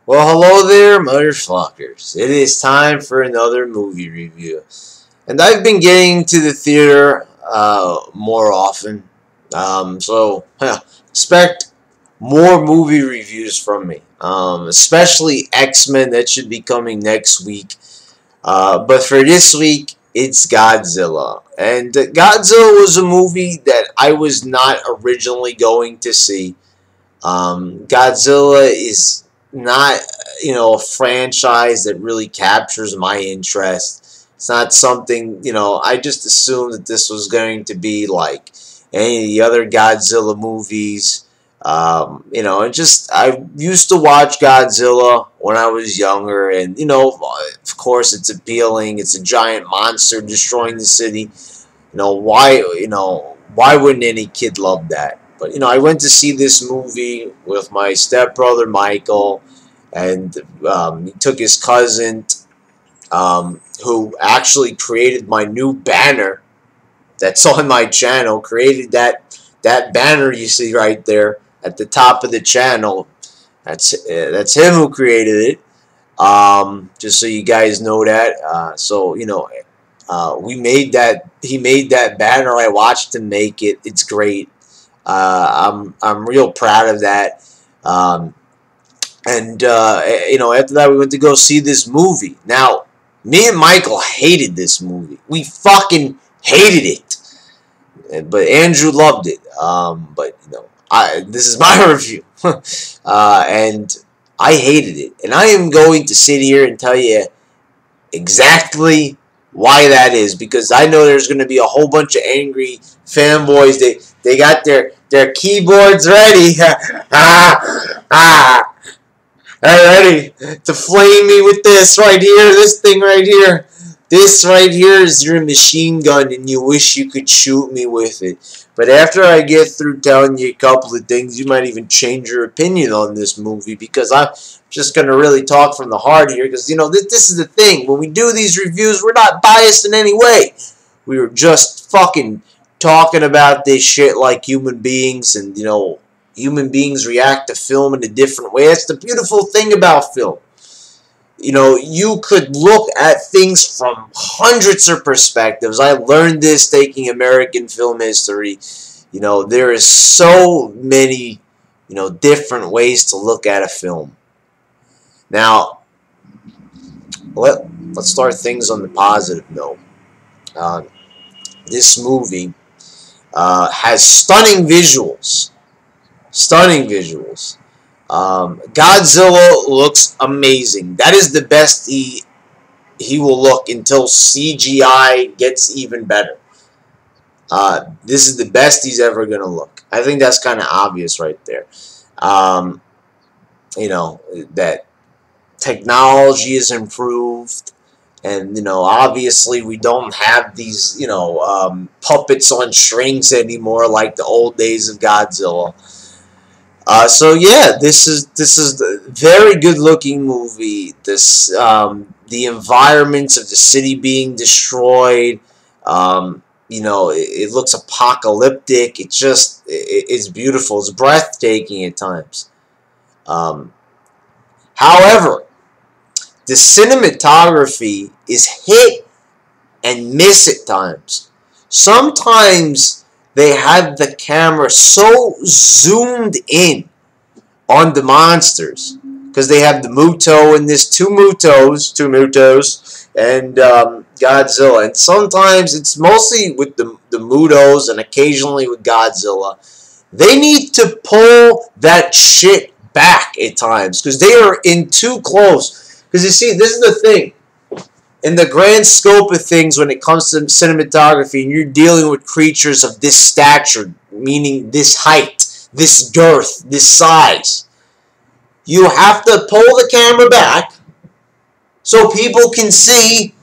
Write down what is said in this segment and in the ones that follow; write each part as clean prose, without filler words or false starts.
Well, hello there, motherfuckers. It is time for another movie review. And I've been getting to the theater more often. Expect more movie reviews from me. Especially X-Men, that should be coming next week. But for this week, it's Godzilla. And Godzilla was a movie that I was not originally going to see. Godzilla is not, a franchise that really captures my interest. It's not something, I just assumed that this was going to be like any of the other Godzilla movies. I used to watch Godzilla when I was younger, and, of course it's appealing. It's a giant monster destroying the city. Why wouldn't any kid love that? But, I went to see this movie with my stepbrother, Michael, and he took his cousin, who actually created my new banner that's on my channel, created that banner you see right there at the top of the channel. That's him who created it, just so you guys know that. We made that, he made that banner. I watched him make it. It's great. I'm real proud of that. After that we went to go see this movie. Now, me and Michael hated this movie. We fucking hated it. But Andrew loved it. This is my review. And I hated it. And I am going to sit here and tell you exactly why that is, because I know there's going to be a whole bunch of angry fanboys. They got their keyboards ready. They're ready to flame me with this right here, this thing right here. This right here is your machine gun, and you wish you could shoot me with it. But after I get through telling you a couple of things, you might even change your opinion on this movie, because I'm just going to really talk from the heart here, because, this is the thing. When we do these reviews, we're not biased in any way. We were just fucking talking about this shit like human beings, and, human beings react to film in a different way. That's the beautiful thing about film. You could look at things from hundreds of perspectives. I learned this taking American film history. There is so many, different ways to look at a film. Now, let's start things on the positive note. This movie has stunning visuals. Stunning visuals. Godzilla looks amazing. That is the best he will look until CGI gets even better. This is the best he's ever going to look. I think that's kind of obvious right there. That technology is improved. And, obviously we don't have these, puppets on strings anymore like the old days of Godzilla. This is a very good looking movie. The environments of the city being destroyed, it looks apocalyptic. It's beautiful. It's breathtaking at times. However, the cinematography is hit and miss at times. Sometimes they have the camera so zoomed in on the monsters, because they have the Muto and this two Mutos, and Godzilla. And sometimes it's mostly with the Mutos and occasionally with Godzilla. They need to pull that shit back at times, because they are in too close. Because you see, this is the thing. In the grand scope of things, when it comes to cinematography, and you're dealing with creatures of this stature, meaning this height, this girth, this size, you have to pull the camera back so people can see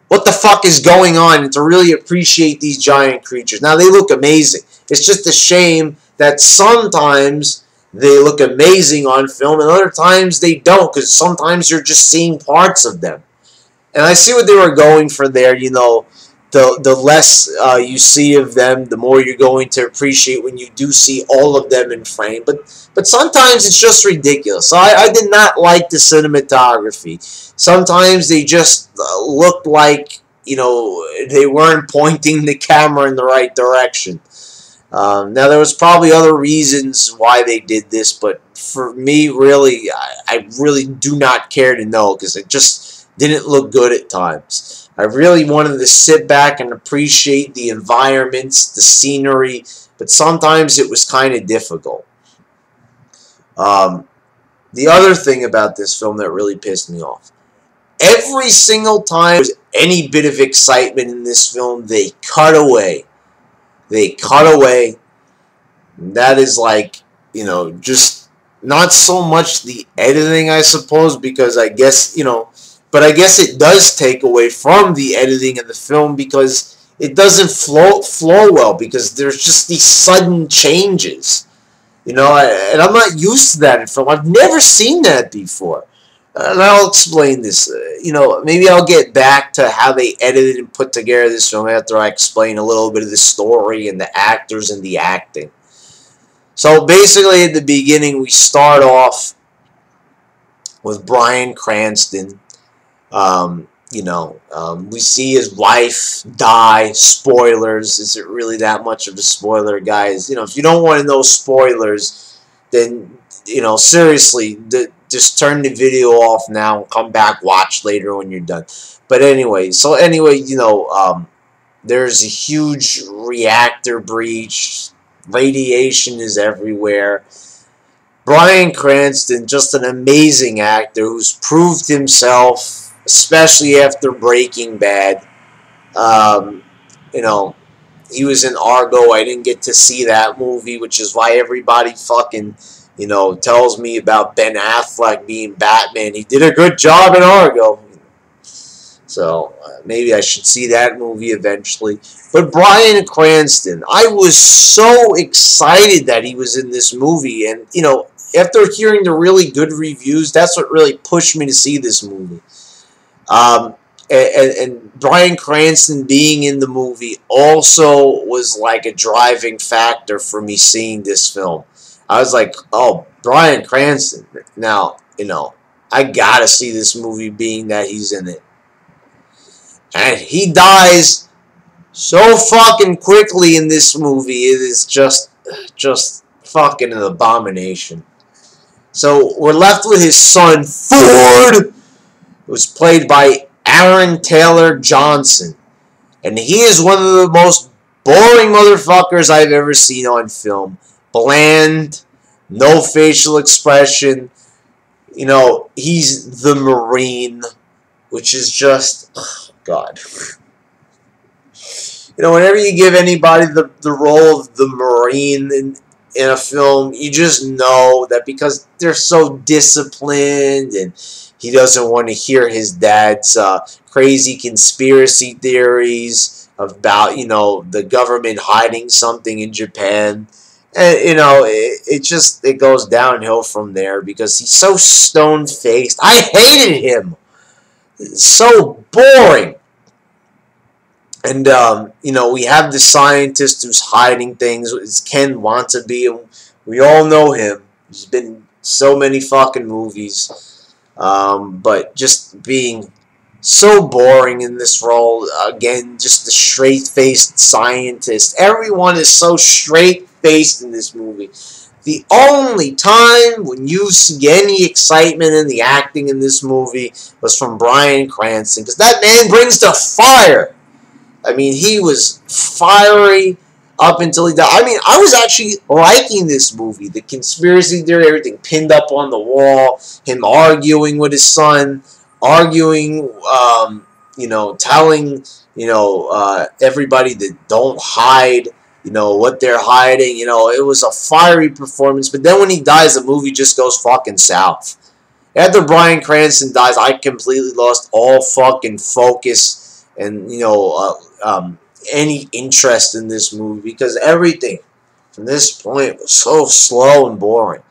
what the fuck is going on and to really appreciate these giant creatures. Now, they look amazing. It's just a shame that sometimes they look amazing on film and other times they don't, because sometimes you're just seeing parts of them. And I see what they were going for there, the less you see of them, the more you're going to appreciate when you do see all of them in frame. But sometimes it's just ridiculous. I did not like the cinematography. Sometimes they just looked like, they weren't pointing the camera in the right direction. Now, there was probably other reasons why they did this, but for me, really, I really do not care to know, because it just didn't look good at times. I really wanted to sit back and appreciate the environments, the scenery, but sometimes it was kind of difficult. Um, the other thing about this film that really pissed me off, every single time there was any bit of excitement in this film, they cut away. They cut away. That is like, just not so much the editing, I suppose, because I guess, but I guess it does take away from the editing of the film, because it doesn't flow well, because there's just these sudden changes. And I'm not used to that in film. I've never seen that before. And I'll explain this. Maybe I'll get back to how they edited and put together this film after I explain a little bit of the story and the actors and the acting. So basically, at the beginning, we start off with Bryan Cranston. We see his wife die. Spoilers. Is it really that much of a spoiler, guys? If you don't want to know spoilers, then, seriously, just turn the video off now and come back, watch later when you're done. But anyway, there's a huge reactor breach. Radiation is everywhere. Bryan Cranston, just an amazing actor who's proved himself, especially after Breaking Bad. He was in Argo. I didn't get to see that movie, which is why everybody fucking, tells me about Ben Affleck being Batman. He did a good job in Argo. So maybe I should see that movie eventually. But Bryan Cranston, I was so excited that he was in this movie. And, after hearing the really good reviews, that's what really pushed me to see this movie. And Bryan Cranston being in the movie also was like a driving factor for me seeing this film. I was like, oh, Bryan Cranston. Now, I gotta see this movie being that he's in it. And he dies so fucking quickly in this movie. It is just fucking an abomination. So we're left with his son, Ford, who was played by Aaron Taylor Johnson. And he is one of the most boring motherfuckers I've ever seen on film. Bland, no facial expression. He's the Marine, which is just... God. Whenever you give anybody the role of the Marine in a film, you just know that because they're so disciplined and he doesn't want to hear his dad's crazy conspiracy theories about, the government hiding something in Japan. And, it goes downhill from there because he's so stone-faced. I hated him. It's so boring. And, we have the scientist who's hiding things. It's Ken Wantabe, and we all know him. He's been in so many fucking movies. But just being so boring in this role. Again, just the straight-faced scientist. Everyone is so straight-faced in this movie. The only time when you see any excitement in the acting in this movie was from Bryan Cranston, because that man brings the fire. I mean, he was fiery up until he died. I mean, I was actually liking this movie. The conspiracy theory, everything pinned up on the wall, him arguing with his son, arguing, telling, everybody that don't hide, what they're hiding. It was a fiery performance. But then when he dies, the movie just goes fucking south. After Bryan Cranston dies, I completely lost all fucking focus and, any interest in this movie, because everything from this point was so slow and boring.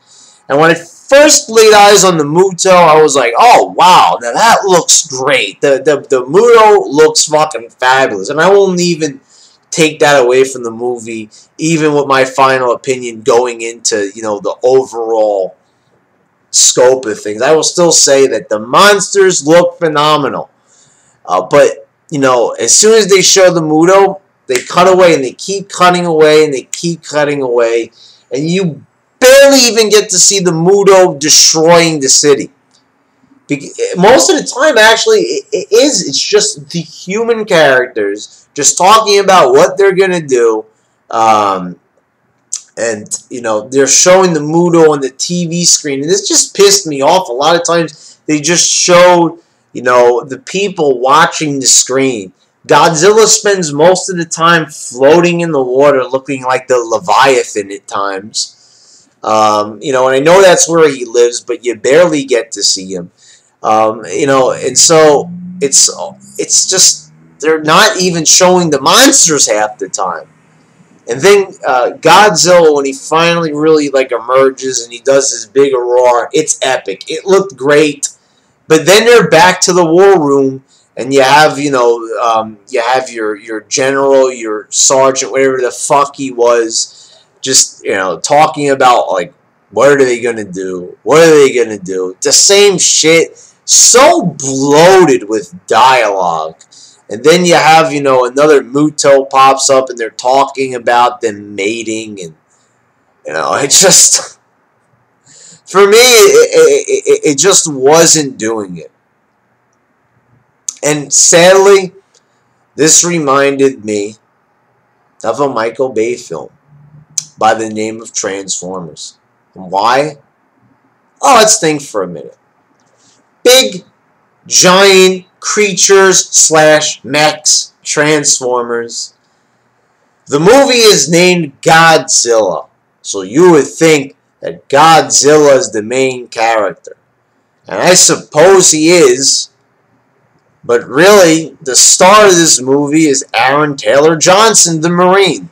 And when it first laid eyes on the Muto, I was like, oh wow, now that looks great. The Muto looks fucking fabulous, and I won't even take that away from the movie, even with my final opinion going into, you know, the overall scope of things. I will still say that the monsters look phenomenal. But, you know, as soon as they show the Muto, they cut away and they keep cutting away and they keep cutting away. And you barely even get to see the Muto destroying the city. Most of the time, actually, it's just the human characters just talking about what they're going to do. And, you know, they're showing the Muto on the TV screen. And this just pissed me off. A lot of times, they just showed, you know, the people watching the screen. Godzilla spends most of the time floating in the water, looking like the Leviathan at times. You know, and I know that's where he lives, but you barely get to see him. You know, and so it's just, they're not even showing the monsters half the time. And then Godzilla, when he finally really like emerges and he does his big roar, it's epic. It looked great. But then they're back to the war room, and you have, you know, you have your general, your sergeant, whatever the fuck he was, just, you know, talking about, like, what are they going to do? What are they going to do? The same shit, so bloated with dialogue. And then you have, you know, another Muto pops up, and they're talking about them mating, and, you know, it just... For me, it just wasn't doing it. And sadly, this reminded me of a Michael Bay film by the name of Transformers. And why? Oh, let's think for a minute. Big, giant creatures / mechs, Transformers. The movie is named Godzilla. So you would think that Godzilla is the main character. And I suppose he is. But really, the star of this movie is Aaron Taylor Johnson, the Marine.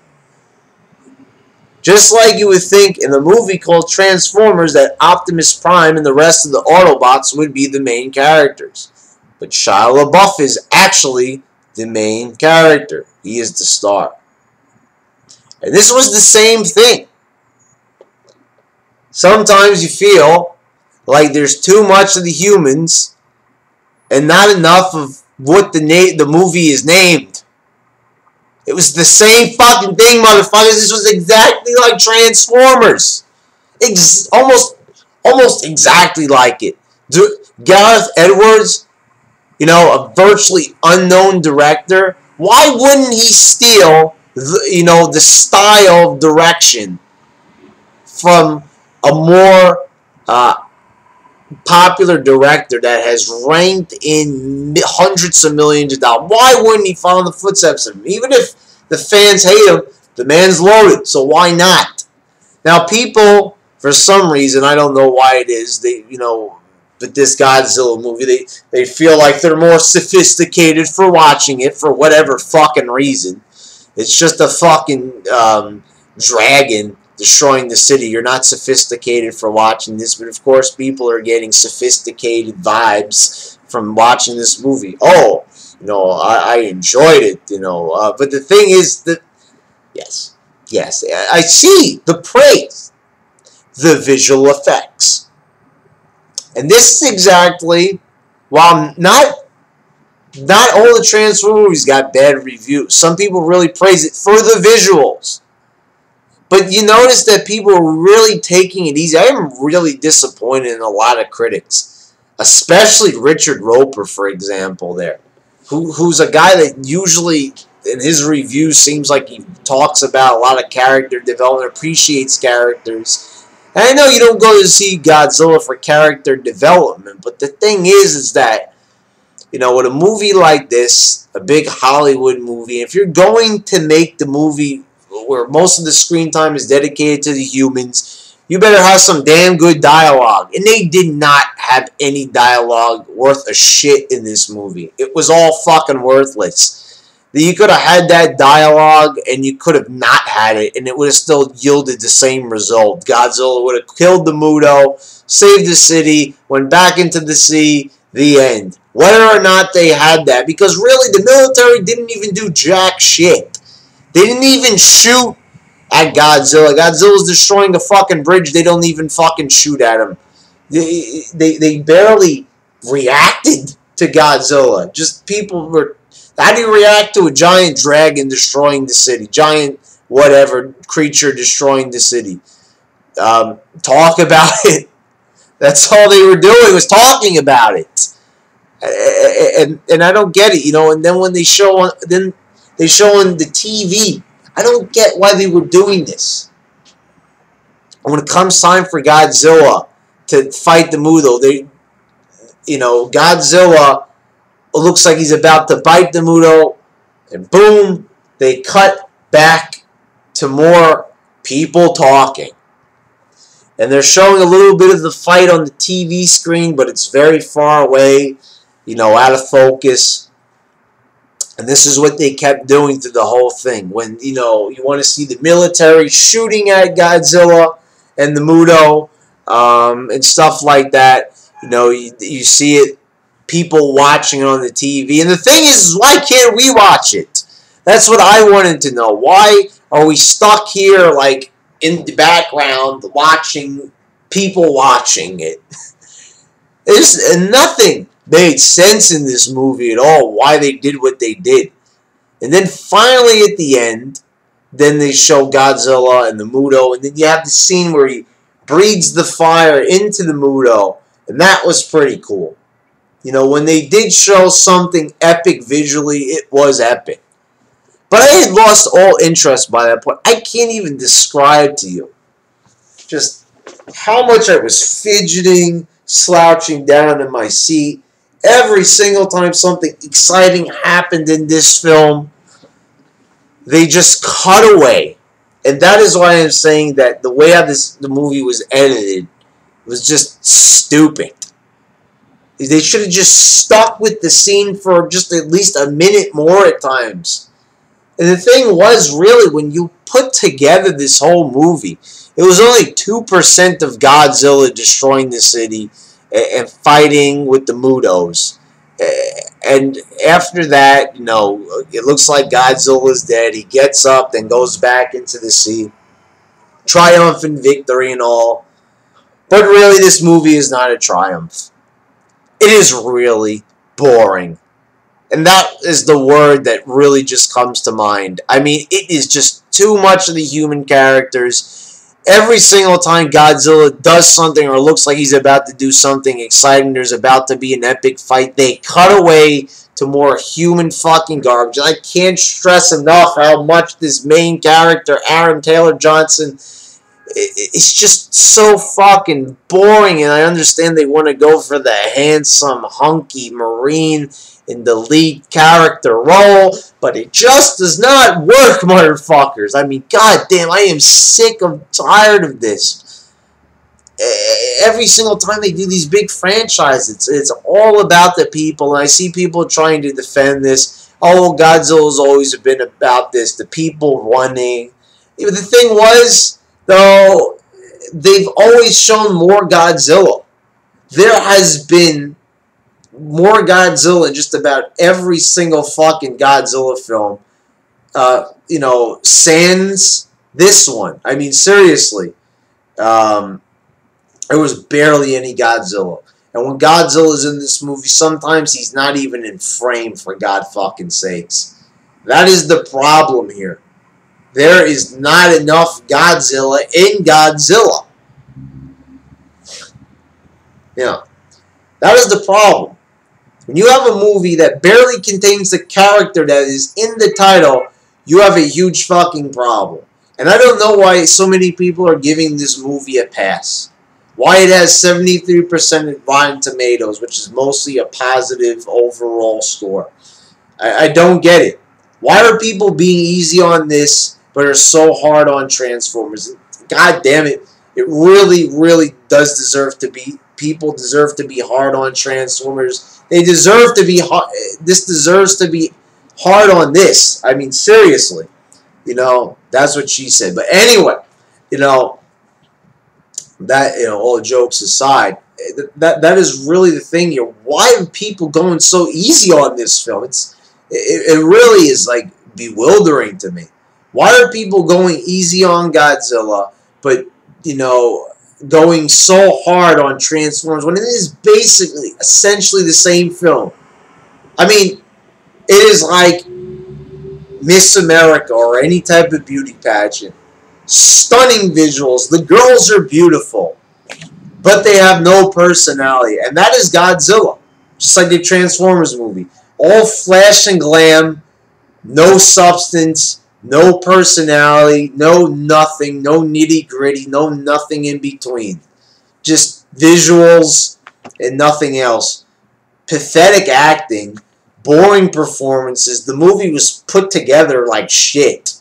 Just like you would think in the movie called Transformers that Optimus Prime and the rest of the Autobots would be the main characters. But Shia LaBeouf is actually the main character. He is the star. And this was the same thing. Sometimes you feel like there's too much of the humans and not enough of what the movie is named. It was the same fucking thing, motherfuckers. This was exactly like Transformers. Almost exactly like it. Gareth Edwards, you know, a virtually unknown director, why wouldn't he steal, the style of direction from a more popular director that has ranked in hundreds of millions of dollars? Why wouldn't he follow the footsteps of him? Even if the fans hate him, the man's loaded, so why not? Now, people, for some reason, I don't know why it is, but this Godzilla movie, they feel like they're more sophisticated for watching it for whatever fucking reason. It's just a fucking dragon destroying the city. You're not sophisticated for watching this, but of course people are getting sophisticated vibes from watching this movie. Oh, I enjoyed it, but the thing is that, yes, I see the praise, the visual effects. And this is exactly, while not all the Transformers movies got bad reviews, some people really praise it for the visuals. But you notice that people are really taking it easy. I am really disappointed in a lot of critics, especially Richard Roper, for example, there, who's a guy that usually in his reviews seems like he talks about a lot of character development, appreciates characters. And I know you don't go to see Godzilla for character development, but the thing is that, with a movie like this, a big Hollywood movie, if you're going to make the movie where most of the screen time is dedicated to the humans, you better have some damn good dialogue. And they did not have any dialogue worth a shit in this movie. It was all fucking worthless. You could have had that dialogue, and you could have not had it, and it would have still yielded the same result. Godzilla would have killed the Muto, saved the city, went back into the sea, the end. Whether or not they had that, because really the military didn't even do jack shit. They didn't even shoot at Godzilla. Godzilla's destroying a fucking bridge. They don't even fucking shoot at him. They barely reacted to Godzilla. Just people were... How do you react to a giant dragon destroying the city? Giant whatever creature destroying the city? Talk about it. That's all they were doing, was talking about it. And I don't get it, you know. And then when they show on the TV, I don't get why they were doing this. And when it comes time for Godzilla to fight the Muto, Godzilla looks like he's about to bite the Muto, and boom, they cut back to more people talking. And they're showing a little bit of the fight on the TV screen, but it's very far away, out of focus. And this is what they kept doing through the whole thing. When, you want to see the military shooting at Godzilla and the Muto, and stuff like that, you see it, people watching it on the TV. And the thing is, why can't we watch it? That's what I wanted to know. Why are we stuck here, like, in the background, watching people watching it? Nothing made sense in this movie at all, why they did what they did. And then finally at the end, then they show Godzilla and the Muto, and then you have the scene where he breathes the fire into the Muto, and that was pretty cool. When they did show something epic visually, it was epic. But I had lost all interest by that point. I can't even describe to you just how much I was fidgeting, slouching down in my seat. Every single time something exciting happened in this film, they just cut away. And that is why I'm saying that the way the movie was edited was just stupid. They should have just stuck with the scene for just at least a minute more at times. And the thing was, really, when you put together this whole movie, it was only 2% of Godzilla destroying the city and fighting with the Mutos. And after that, it looks like Godzilla's dead. He gets up, then goes back into the sea. Triumphant victory and all. But really, this movie is not a triumph. It is really boring. And that is the word that really just comes to mind. I mean, it is just too much of the human characters. Every single time Godzilla does something or looks like he's about to do something exciting, there's about to be an epic fight, they cut away to more human fucking garbage. I can't stress enough how much this main character, Aaron Taylor Johnson, it's just so fucking boring. And I understand they want to go for the handsome, hunky Marine in the lead character role, but it just does not work, motherfuckers. I mean, goddamn, I am sick of, tired of this. Every single time they do these big franchises, it's all about the people, and I see people trying to defend this. Oh, Godzilla's always been about this, the people running. The thing was, though, they've always shown more Godzilla. There has been more Godzilla in just about every single fucking Godzilla film. Sans this one. I mean, seriously. There was barely any Godzilla. And when Godzilla's in this movie, sometimes he's not even in frame, for God fucking sakes. That is the problem here. There is not enough Godzilla in Godzilla. That is the problem. When you have a movie that barely contains the character that is in the title, you have a huge fucking problem. And I don't know why so many people are giving this movie a pass. Why it has 73% in Rotten Tomatoes, which is mostly a positive overall score. I don't get it. Why are people being easy on this, but are so hard on Transformers? God damn it. It really, really does deserve to be... People deserve to be hard on Transformers. They deserve to be... This deserves to be hard on this. I mean, seriously. You know, that's what she said. But anyway, you know, all jokes aside, that is really the thing here. Why are people going so easy on this film? It really is like bewildering to me. Why are people going easy on Godzilla, but you know, going so hard on Transformers when it is basically essentially the same film? I mean, it is like Miss America or any type of beauty pageant. Stunning visuals. The girls are beautiful, but they have no personality. And that is Godzilla. Just like the Transformers movie. All flash and glam, no substance, no personality, no nothing, no nitty gritty, no nothing in between. Just visuals and nothing else. Pathetic acting, boring performances. The movie was put together like shit.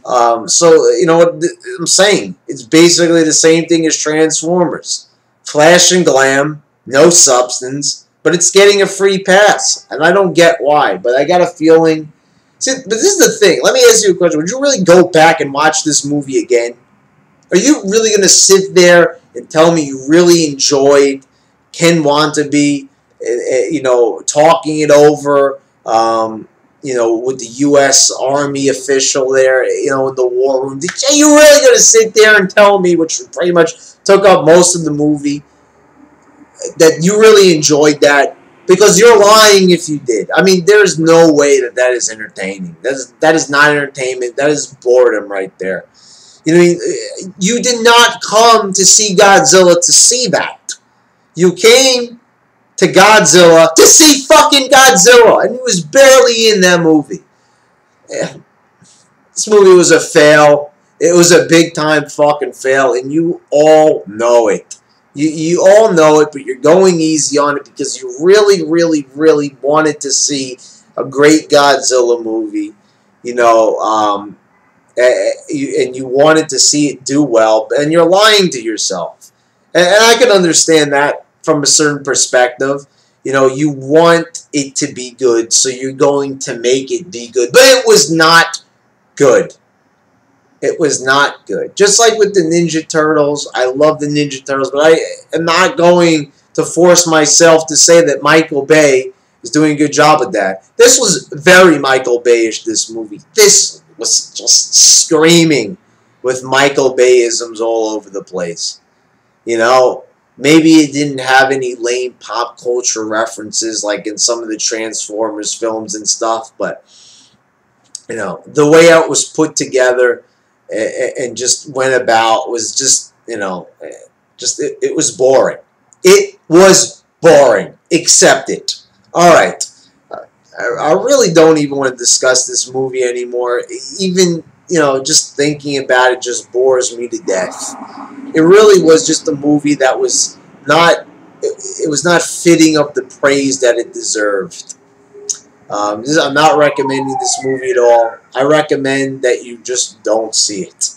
So, you know what I'm saying? It's basically the same thing as Transformers. Flash and glam, no substance, but it's getting a free pass. And I don't get why, but I got a feeling. See, but this is the thing. Let me ask you a question. Would you really go back and watch this movie again? Are you really going to sit there and tell me you really enjoyed Ken Wannabe, you know, talking it over, you know, with the U.S. Army official there, you know, in the war room? Are you really going to sit there and tell me, which pretty much took up most of the movie, that you really enjoyed that? Because you're lying if you did. I mean, there's no way that that is entertaining. That is not entertainment. That is boredom right there. You know, you did not come to see Godzilla to see that. You came to Godzilla to see fucking Godzilla, and he was barely in that movie. This movie was a fail. It was a big time fucking fail, and you all know it. You all know it, but you're going easy on it because you really, really, really wanted to see a great Godzilla movie, you know, and you wanted to see it do well, and you're lying to yourself. And I can understand that from a certain perspective. You know, you want it to be good, so you're going to make it be good. But it was not good. It was not good. Just like with the Ninja Turtles, I love the Ninja Turtles, but I am not going to force myself to say that Michael Bay is doing a good job of that. This was very Michael Bay-ish, this movie. This was just screaming with Michael Bay-isms all over the place. You know, maybe it didn't have any lame pop culture references like in some of the Transformers films and stuff, but, you know, the way it was put together and just went about was just, you know, it was boring. It was boring. Accept it. All right. I really don't even want to discuss this movie anymore. Even, you know, just thinking about it just bores me to death. It really was just a movie that was not, it was not fitting of the praise that it deserved. I'm not recommending this movie at all. I recommend that you just don't see it.